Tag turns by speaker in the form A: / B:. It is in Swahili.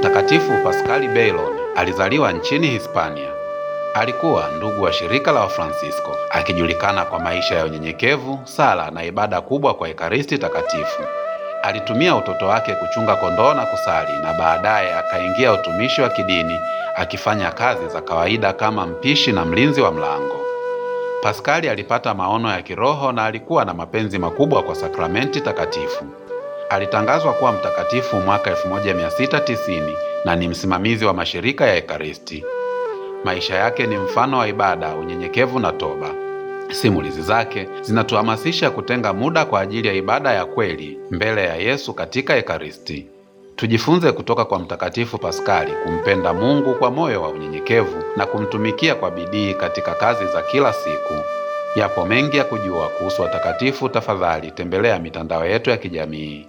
A: Mtakatifu Paskali Beylon alizaliwa nchini Hispania. Alikuwa ndugu wa shirika la Wafransisko, akijulikana kwa maisha ya unyenyekevu, sala na ibada kubwa kwa Ekaristi Takatifu. Alitumia utoto wake kuchunga kondoo na kusali, na baadaye akaingia utumishi wa kidini, akifanya kazi za kawaida kama mpishi na mlinzi wa mlango. Paskali alipata maono ya kiroho na alikuwa na mapenzi makubwa kwa sakramenti takatifu. Alitangazwa kuwa mtakatifu mwaka 1690 na ni msimamizi wa mashirika ya Ekaristi. Maisha yake ni mfano wa ibada, unyenyekevu na toba. Simulizi zake zinatuhamasisha kutenga muda kwa ajili ya ibada ya kweli mbele ya Yesu katika Ekaristi. Tujifunze kutoka kwa Mtakatifu Paskali kumpenda Mungu kwa moyo wa unyenyekevu na kumtumikia kwa bidii katika kazi za kila siku. Yapo mengi ya kujua kuhusu watakatifu. Tafadhali tembelea mitandao yetu ya kijamii.